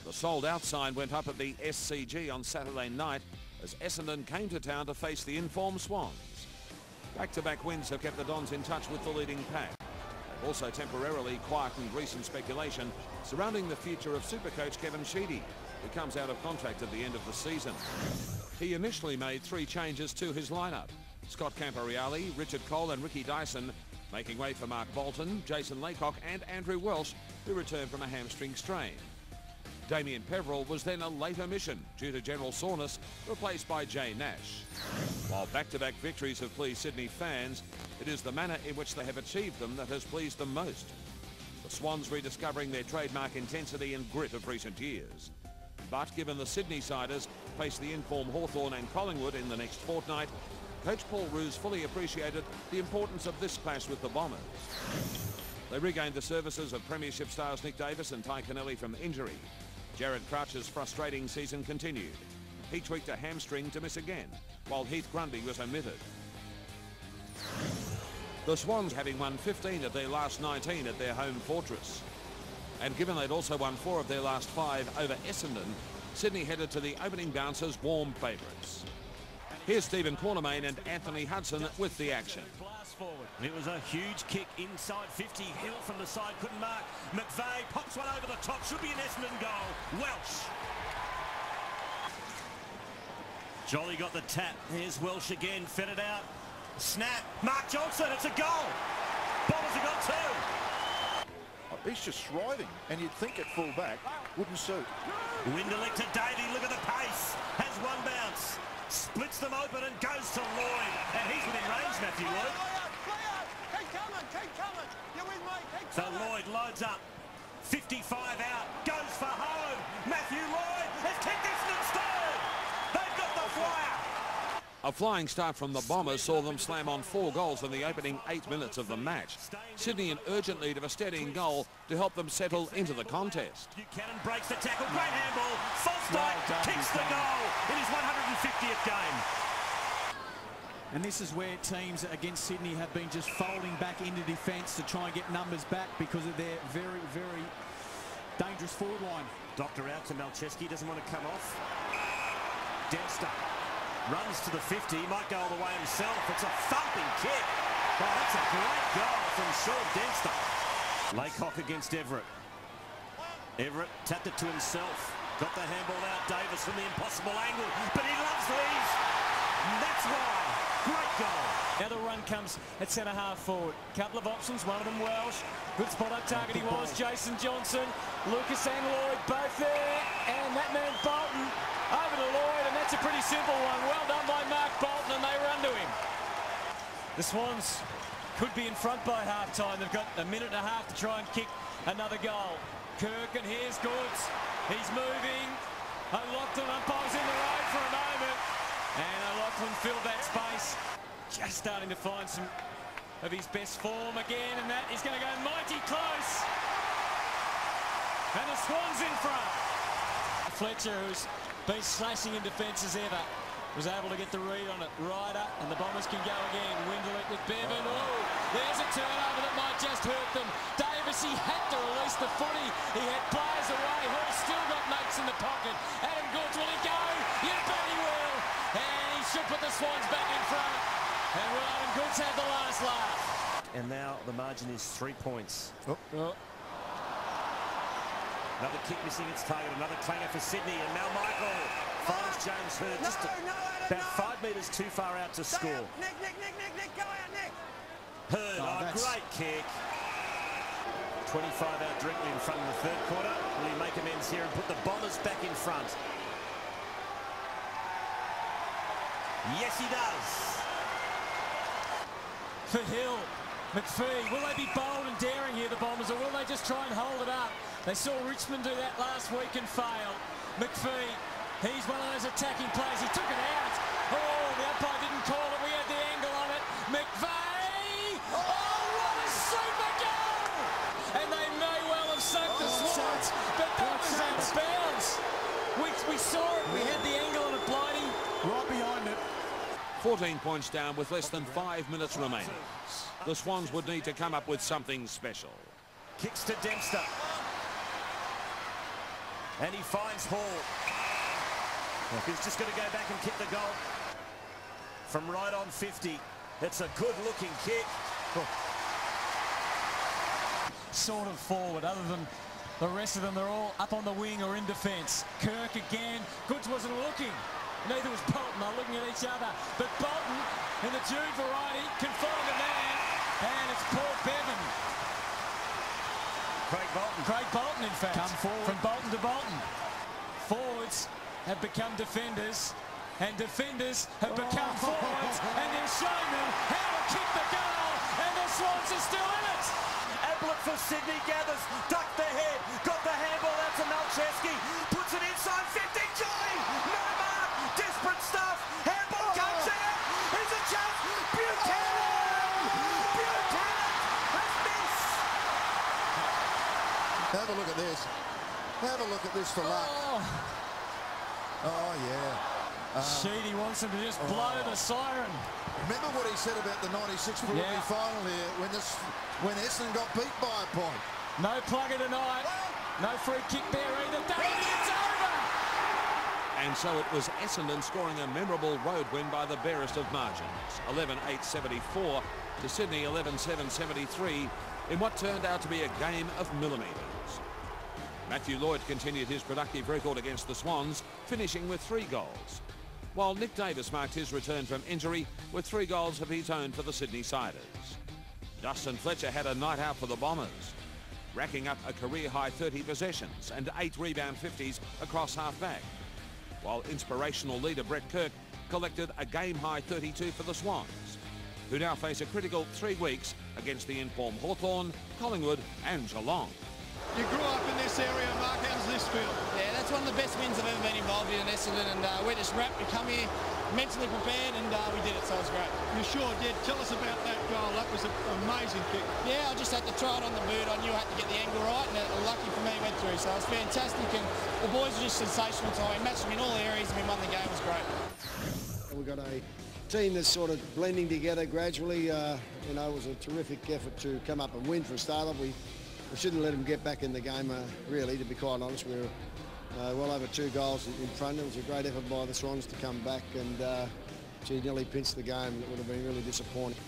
The sold-out sign went up at the SCG on Saturday night as Essendon came to town to face the informed Swans. Back-to-back wins have kept the Dons in touch with the leading pack. They've also temporarily quietened recent speculation surrounding the future of Supercoach Kevin Sheedy, who comes out of contract at the end of the season. He initially made 3 changes to his lineup. Scott Camporeale, Richard Cole and Ricky Dyson making way for Mark Bolton, Jason Laycock and Andrew Welsh, who returned from a hamstring strain. Damien Peverell was then a late omission due to general soreness, replaced by Jay Nash. While back-to-back victories have pleased Sydney fans, it is the manner in which they have achieved them that has pleased them most. The Swans rediscovering their trademark intensity and grit of recent years. But given the Sydney-siders face the informed Hawthorn and Collingwood in the next fortnight, Coach Paul Roos fully appreciated the importance of this clash with the Bombers. They regained the services of Premiership stars Nick Davis and Ty Kennelly from injury. Jared Crouch's frustrating season continued. He tweaked a hamstring to miss again, while Heath Grundy was omitted. The Swans having won 15 of their last 19 at their home fortress. And given they'd also won 4 of their last 5 over Essendon, Sydney headed to the opening bounce as warm favourites. Here's Stephen Quatermain and Anthony Hudson with the action. It was a huge kick inside 50. Hill from the side couldn't mark. McVeigh pops one over the top. Should be an Essendon goal. Welsh. Jolly got the tap. Here's Welsh again. Fed it out. Snap. Mark Johnson. It's a goal. Bombers have got 2. He's just striding, and you'd think at full back wouldn't suit. Winderlick to Davey. Look at the pace. Has one bounce. Splits them open and goes to Lloyd. And he's within range, Matthew Lloyd. So Lloyd loads up. 55 out. Goes for home. Matthew Lloyd has kicked Essendon's third. They've got the flyer. A flying start from the Bombers saw them slam on 4 goals in the opening 8 minutes of the match. Sydney in urgent need of a steadying goal to help them settle into the contest. Buchanan breaks the tackle. Great handball. Falstad kicks the goal in his 150th game. And this is where teams against Sydney have been just folding back into defence to try and get numbers back because of their very, very dangerous forward line. Doctor out to Malcheski. Doesn't want to come off. Dempster runs to the 50. He might go all the way himself. It's a thumping kick. Oh, that's a great goal from Sean Dempster. Laycock against Everett. Everett tapped it to himself. Got the handball out. Davis from the impossible angle. But he loves these. That's why. Great goal. Now the run comes at centre-half forward. Couple of options, one of them Welsh. Good spot up target he was. Jason Johnson, Lucas and Lloyd both there. And that man Bolton over to Lloyd, and that's a pretty simple one. Well done by Mark Bolton, and they run to him. The Swans could be in front by half-time. They've got a minute and a half to try and kick another goal. Kirk, and here's Goods. He's moving. O'Loughlin umpires in the road for a moment. And O'Loughlin filled that space. Just starting to find some of his best form again, and that is going to go mighty close. And the Swans in front. Fletcher, who's been slashing in defence as ever, was able to get the read on it. Ryder, and the Bombers can go again. Winderlick with Bevan. Oh, there's a turnover that might just hurt them. Davis, he had to release the footy. He had players away. Hall still got mates in the pocket. Adam Goods, will he go? You bet he will. And he should put the Swans back in front. And will Adam Goods have the last laugh? And now the margin is 3 points. Another kick missing its target. Another clanger for Sydney. And Mal Michael finds James Hurd just about 5 metres too far out to score. Nick, go out, Nick. Hurd, great kick. 25 out directly in front in the third quarter. Will he make amends here and put the Bombers back in front? Yes, he does. For Hill, McPhee, will they be bold and daring here, the Bombers, or will they just try and hold it up? They saw Richmond do that last week and fail. McPhee, he's one of those attacking players. He took it out. Oh, the umpire didn't call it. We had the angle on it. McVeigh! Oh, what a super goal! And they may well have sunk the Swans, but that was out of bounds. We saw it. We had the angle on it, Blighty. Right behind it. 14 points down with less than 5 minutes remaining. The Swans would need to come up with something special. Kicks to Dempster. And he finds Hall. He's just going to go back and kick the goal. From right on 50. It's a good-looking kick. Sort of forward, other than the rest of them, they're all up on the wing or in defence. Kirk again. Goods wasn't looking. Neither was Bolton. They're looking at each other. But Bolton, in the Jude variety, can find a man. And it's Paul Bevan. Craig Bolton, in fact. Come forward. From Bolton to Bolton. Forwards have become defenders. And defenders have become forwards. And they're showing them how to kick the goal. And the Swans are still in it. Ablett for Sydney gathers, ducked the head, got the handball out to Malcheski, puts it inside 50, Jolly, no mark, desperate stuff, handball comes out, here's a chance, Buchanan has missed. Have a look at this. Have a look at this for luck. Oh, yeah. Sheedy wants him to just blow the siren. Remember what he said about the 96 preliminary final here when Essendon got beat by a point. No plugger tonight. No free kick there either. It's over. And so it was Essendon scoring a memorable road win by the barest of margins. 11-8-74 to Sydney 11-7-73 in what turned out to be a game of millimetres. Matthew Lloyd continued his productive record against the Swans, finishing with 3 goals, while Nick Davis marked his return from injury with 3 goals of his own for the Sydney Siders. Dustin Fletcher had a night out for the Bombers, racking up a career-high 30 possessions and 8 rebound 50s across half-back, while inspirational leader Brett Kirk collected a game-high 32 for the Swans, who now face a critical 3 weeks against the informed Hawthorn, Collingwood and Geelong. You grew up in this area, Mark. How does this feel? Yeah, that's one of the best wins I've ever been involved in Essendon, and we're just wrapped. We come here mentally prepared, and we did it, so it was great. You sure did. Tell us about that goal. That was an amazing kick. Yeah, I just had to try it on the boot. I knew I had to get the angle right, and lucky for me, it went through. So it was fantastic, and the boys were just sensational tonight. We matched them in all areas, and we won the game. It was great. We've got a team that's sort of blending together gradually. You know, it was a terrific effort to come up and win for a start. We shouldn't let them get back in the game, really, to be quite honest. We were well over 2 goals in front. It was a great effort by the Swans to come back and nearly pinch the game. It would have been really disappointing.